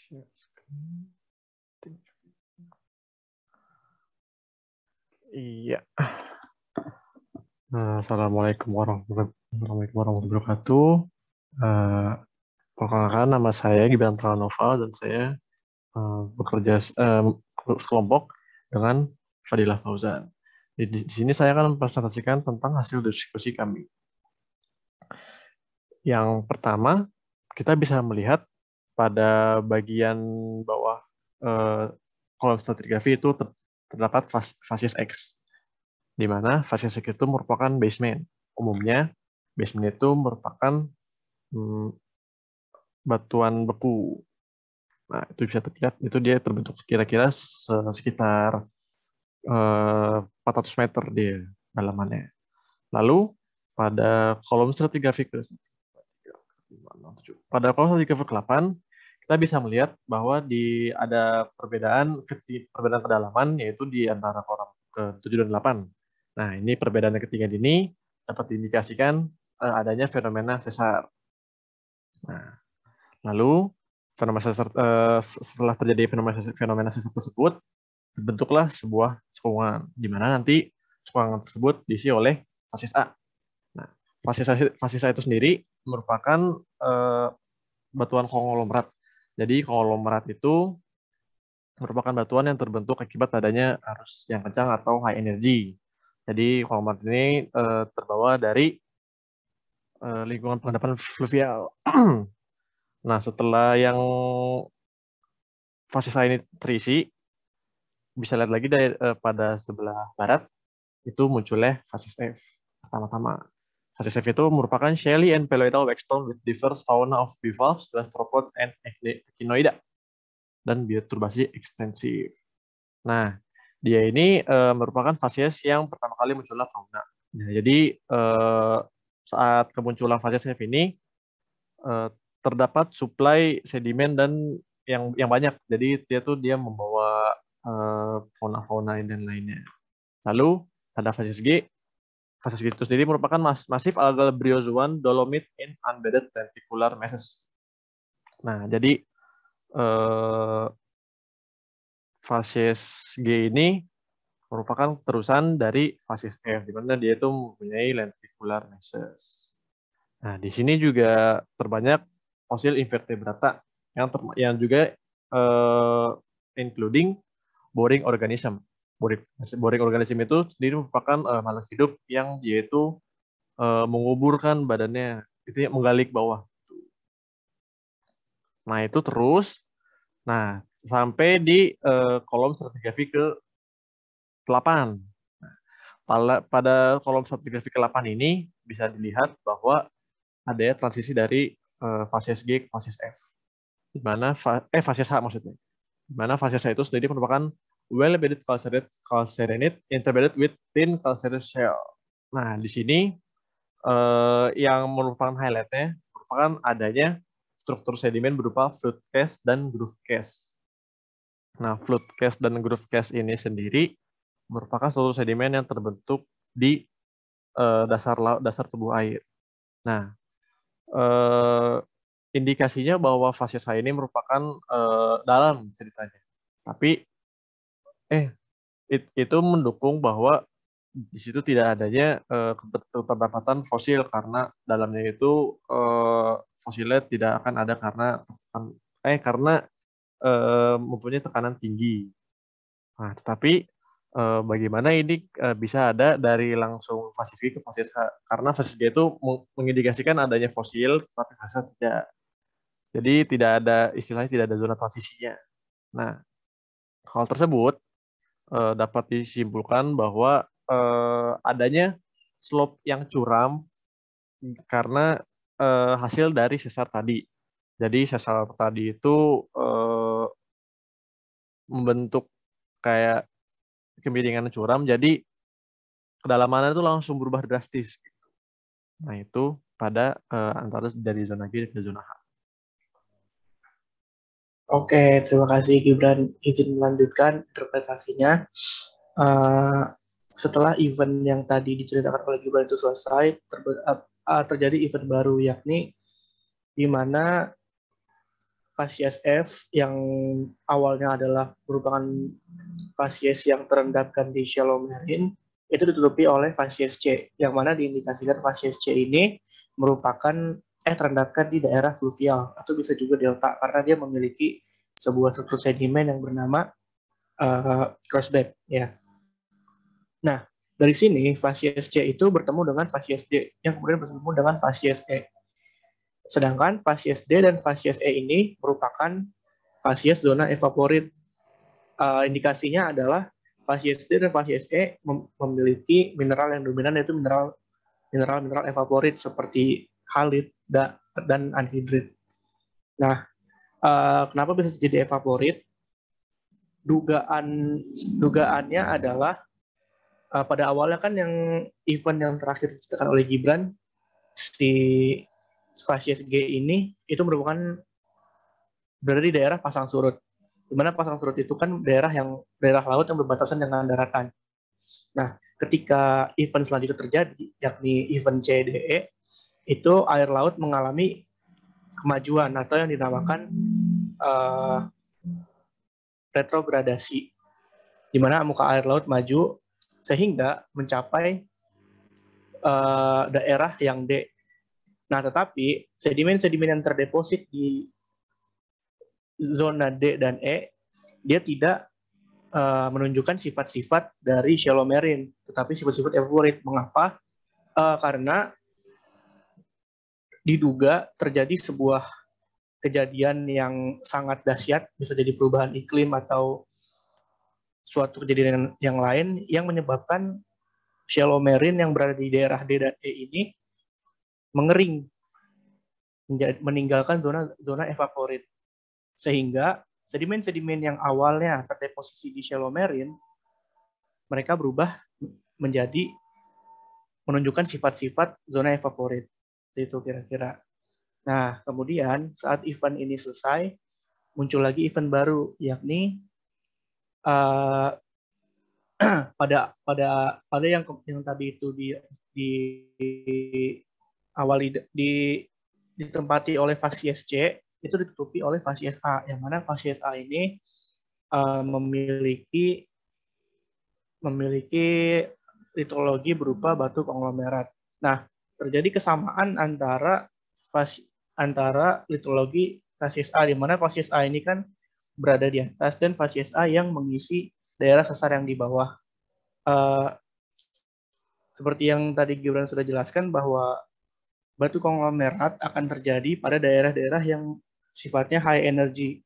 Share screen. Iya. Assalamualaikum warahmatullahi wabarakatuh. Perkenalkan, nama saya Gibran Pranova dan saya bekerja sekelompok dengan Fadilah Fauzan. Di sini saya akan mempresentasikan tentang hasil diskusi kami. Yang pertama, kita bisa melihat pada bagian bawah kolom stratigrafi itu terdapat facies X, di mana facies X itu merupakan basement. Umumnya, basement itu merupakan batuan beku. Nah, itu bisa terlihat, itu dia terbentuk kira-kira sekitar 400 meter dia dalamannya. Lalu, pada kolom stratigrafi ke-8, kita bisa melihat bahwa ada perbedaan kedalaman, yaitu di antara kolom ke-7 dan 8. Nah, ini perbedaan ketiga ini dapat diindikasikan adanya fenomena sesar. Nah, lalu setelah terjadi fenomena sesar tersebut, terbentuklah sebuah cekungan, di mana nanti cekungan tersebut diisi oleh facies A. Nah, facies A itu sendiri merupakan batuan konglomerat. Jadi konglomerat itu merupakan batuan yang terbentuk akibat adanya arus yang kencang atau high energy. Jadi konglomerat ini terbawa dari lingkungan pengendapan fluvial. Nah, setelah yang facies A ini terisi, bisa lihat lagi pada sebelah barat, itu munculnya facies F pertama-tama. Facies F itu merupakan shelly and paleoidal waxstone with diverse fauna of bivalves, gastropods, and echinoida, dan bioturbasi ekstensif. Nah, dia ini merupakan facies yang pertama kali munculnya fauna. Nah, jadi saat kemunculan facies F ini terdapat suplai sedimen dan yang banyak. Jadi dia membawa fauna-fauna dan lainnya. Lalu ada facies G. Facies G itu sendiri merupakan masif algal bryozoan dolomite in unbedded lenticular masses. Nah, jadi facies G ini merupakan terusan dari facies F, di mana dia itu mempunyai lenticular masses. Nah, di sini juga terbanyak fosil invertebrata yang juga including boring organism. Boring organism itu sendiri merupakan makhluk hidup yang dia itu menguburkan badannya, itu menggali ke bawah. Nah, itu terus. Nah, sampai di kolom stratigrafi ke-8. Pada kolom stratigrafi ke-8 ini bisa dilihat bahwa ada transisi dari facies G ke facies F. Di mana facies H maksudnya. Di mana facies H itu sendiri merupakan well-bedded calcarenite interbedded with thin calcareous shell. Nah, di sini yang merupakan highlight-nya merupakan adanya struktur sedimen berupa flood cast dan groove cast. Nah, flood cast dan groove cast ini sendiri merupakan struktur sedimen yang terbentuk di dasar tubuh air. Nah, indikasinya bahwa facies H ini merupakan dalam ceritanya. Tapi itu mendukung bahwa di situ tidak adanya keterdapatan fosil karena dalamnya itu fosilnya tidak akan ada karena mempunyai tekanan tinggi. Nah, tetapi bagaimana ini bisa ada dari langsung facies G ke facies H? Karena facies G itu mengindikasikan adanya fosil, tapi facies H tidak. Jadi istilahnya tidak ada zona transisinya. Nah, hal tersebut dapat disimpulkan bahwa adanya slope yang curam karena hasil dari sesar tadi. Jadi sesar tadi itu membentuk kayak kemiringan curam, jadi kedalamannya itu langsung berubah drastis. Nah, itu pada antara dari zona G ke zona H. Oke, terima kasih Gibran. Izin melanjutkan interpretasinya. Setelah event yang tadi diceritakan oleh Gibran itu selesai, terjadi event baru, yakni di mana fasies F yang awalnya adalah merupakan fasies yang terendapkan di shallow marine itu ditutupi oleh fasies C, yang mana diindikasikan fasies C ini merupakan terendapkan di daerah fluvial atau bisa juga delta karena dia memiliki sebuah struktur sedimen yang bernama crossbed ya. Nah, dari sini fasies C itu bertemu dengan fasies D yang kemudian bertemu dengan fasies E. Sedangkan fasies D dan fasies E ini merupakan fasies zona evaporit. Indikasinya adalah fasies D dan fasies E memiliki mineral yang dominan, yaitu mineral evaporit seperti halit dan anhidrit. Nah, kenapa bisa jadi evaporit? Dugaannya adalah pada awalnya kan yang event yang terakhir diceritakan oleh Gibran, si fasies G ini itu merupakan berada di daerah pasang surut. Di mana pasang surut itu kan daerah laut yang berbatasan dengan daratan. Nah, ketika event selanjutnya terjadi, yakni event CDE, itu air laut mengalami kemajuan atau yang dinamakan retrogradasi, di mana muka air laut maju sehingga mencapai daerah yang D. Nah, tetapi sedimen-sedimen yang terdeposit di zona D dan E, dia tidak menunjukkan sifat-sifat dari shallow marine, tetapi sifat-sifat evaporate. Mengapa? Karena diduga terjadi sebuah kejadian yang sangat dahsyat, bisa jadi perubahan iklim atau suatu kejadian yang lain yang menyebabkan shallow marine yang berada di daerah D dan E ini mengering, meninggalkan zona evaporate, sehingga sedimen-sedimen yang awalnya terdeposisi di shallow marine, mereka berubah menjadi menunjukkan sifat-sifat zona evaporate. Itu kira-kira. Nah, kemudian saat event ini selesai, muncul lagi event baru, yakni pada yang tadi itu ditempati oleh fasies C, itu ditutupi oleh fasies A, yang mana fasies A ini memiliki litologi berupa batu konglomerat. Nah, terjadi kesamaan antara litologi fasies A, di mana fasies A ini kan berada di atas dan fasies A yang mengisi daerah sesar yang di bawah. Seperti yang tadi Gibran sudah jelaskan bahwa batu konglomerat akan terjadi pada daerah-daerah yang sifatnya high energy.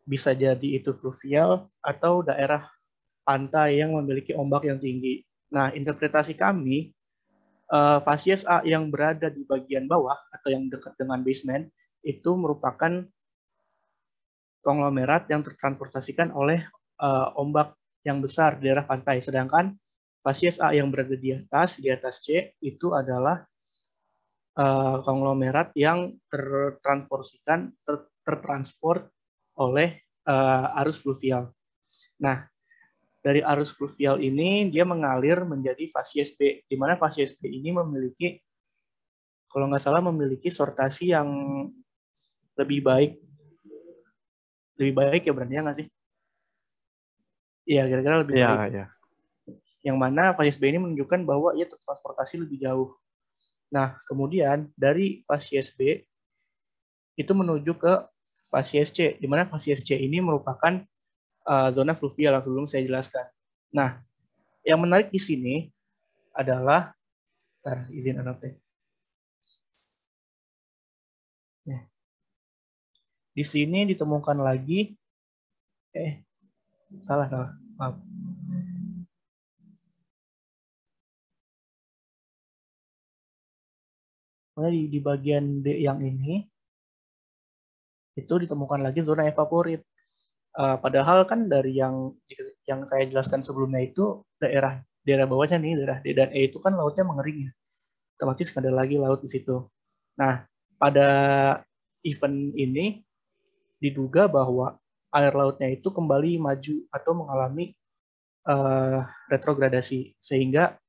Bisa jadi itu fluvial atau daerah pantai yang memiliki ombak yang tinggi. Nah, interpretasi kami, fasies A yang berada di bagian bawah atau yang dekat dengan basement itu merupakan konglomerat yang tertransportasikan oleh ombak yang besar di daerah pantai. Sedangkan fasies A yang berada di atas C, itu adalah konglomerat yang tertransport oleh arus fluvial. Nah, dari arus fluvial ini dia mengalir menjadi fasies B, di mana fasies B ini memiliki, kalau nggak salah, memiliki sortasi yang lebih baik ya, berarti nggak sih? Iya, kira-kira lebih baik. Ya. Yang mana fasies B ini menunjukkan bahwa ia tertransportasi lebih jauh. Nah, kemudian dari fasies B itu menuju ke fasies C, di mana fasies C ini merupakan zona fluvial yang belum saya jelaskan. Nah, yang menarik di sini adalah, izin anotasi. Di sini ditemukan lagi, salah, maaf. Di bagian D yang ini, itu ditemukan lagi zona evaporit. Padahal kan dari yang saya jelaskan sebelumnya itu daerah bawahnya nih, daerah D dan E itu kan lautnya mengering ya. Otomatis ada lagi laut di situ. Nah, pada event ini diduga bahwa air lautnya itu kembali maju atau mengalami retrogradasi, sehingga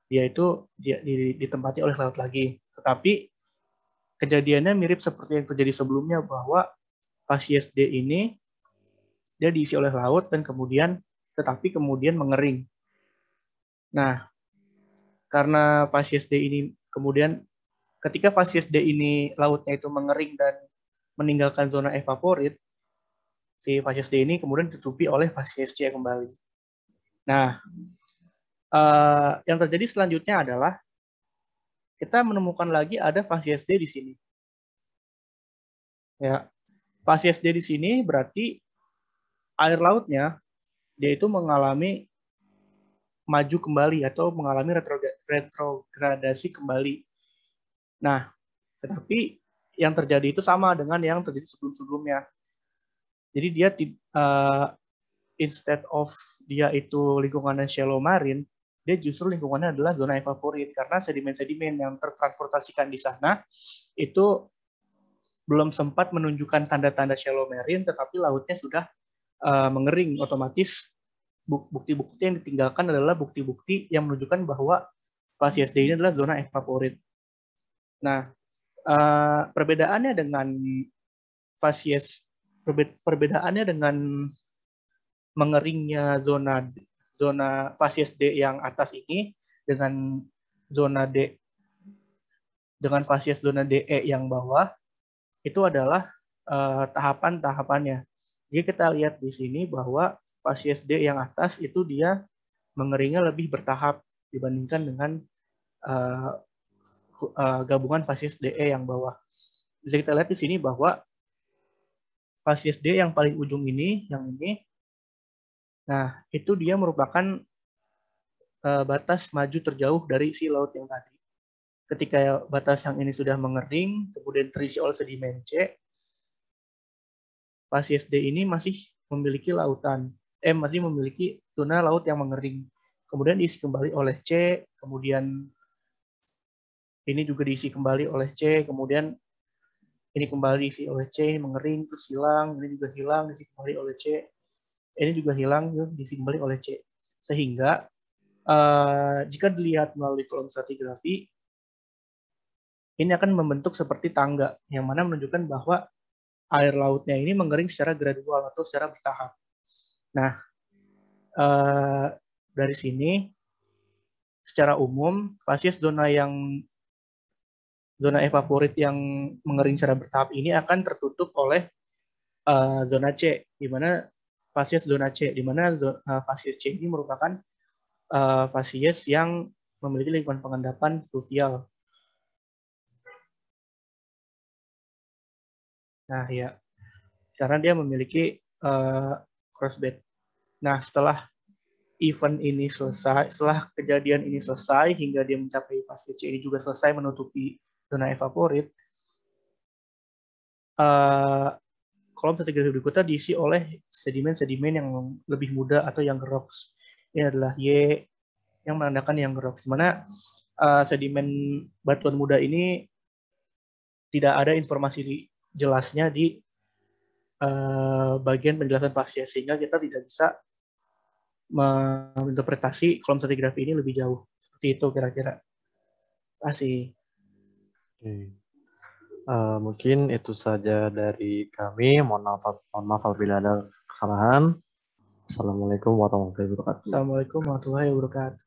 dia itu ditempati oleh laut lagi. Tetapi kejadiannya mirip seperti yang terjadi sebelumnya, bahwa fasies D ini dia diisi oleh laut dan kemudian mengering. Nah, karena fasies D ini kemudian ketika fasies D ini lautnya itu mengering dan meninggalkan zona evaporit, si fasies D ini kemudian ditutupi oleh fasies C kembali. Nah, yang terjadi selanjutnya adalah kita menemukan lagi ada fasies D di sini. Ya, fasies D di sini berarti air lautnya dia itu mengalami maju kembali atau mengalami retrogradasi kembali. Nah, tetapi yang terjadi itu sama dengan yang terjadi sebelum-sebelumnya. Jadi dia instead of dia itu lingkungannya shallow marine, dia justru lingkungannya adalah zona evaporit karena sedimen-sedimen yang tertransportasikan di sana itu belum sempat menunjukkan tanda-tanda shallow marine, tetapi lautnya sudah mengering. Otomatis bukti-bukti yang ditinggalkan adalah bukti-bukti yang menunjukkan bahwa fasies D ini adalah zona evaporit. Nah, perbedaannya dengan mengeringnya zona fasies D yang atas ini dengan fasies zona DE yang bawah itu adalah tahapan-tahapannya. Jadi kita lihat di sini bahwa fasies D yang atas itu dia mengeringnya lebih bertahap dibandingkan dengan gabungan fasies DE yang bawah. Bisa kita lihat di sini bahwa fasies D yang paling ujung ini, nah itu dia merupakan batas maju terjauh dari si laut yang tadi. Ketika batas yang ini sudah mengering, kemudian terisi oleh sedimen C, fasies D ini masih memiliki zona laut yang mengering. Kemudian diisi kembali oleh C, kemudian ini juga diisi kembali oleh C, kemudian ini kembali diisi oleh C, ini mengering, terus hilang, ini juga hilang, diisi kembali oleh C, ini juga hilang, diisi kembali oleh C. Sehingga jika dilihat melalui kolom stratigrafi, ini akan membentuk seperti tangga, yang mana menunjukkan bahwa air lautnya ini mengering secara gradual atau secara bertahap. Nah, dari sini, secara umum, fasies zona evaporit yang mengering secara bertahap ini akan tertutup oleh zona C, di mana fasies zona C, di mana fasies C ini merupakan fasies yang memiliki lingkungan pengendapan fluvial. Nah, ya, karena dia memiliki crossbed. Nah, setelah event ini selesai, setelah kejadian ini selesai hingga dia mencapai fasies C ini juga selesai menutupi zona evaporit, kolom stratigrafi berikutnya diisi oleh sedimen-sedimen yang lebih muda atau younger rocks. Ini adalah Y yang menandakan younger rocks, di mana sedimen batuan muda ini tidak ada informasi jelasnya di bagian penjelasan fasies, sehingga kita tidak bisa menginterpretasi kolom stratigrafi ini lebih jauh. Seperti itu kira-kira. Terima kasih. Mungkin itu saja dari kami. Mohon maaf apabila ada kesalahan. Assalamualaikum warahmatullahi wabarakatuh. Assalamualaikum warahmatullahi wabarakatuh.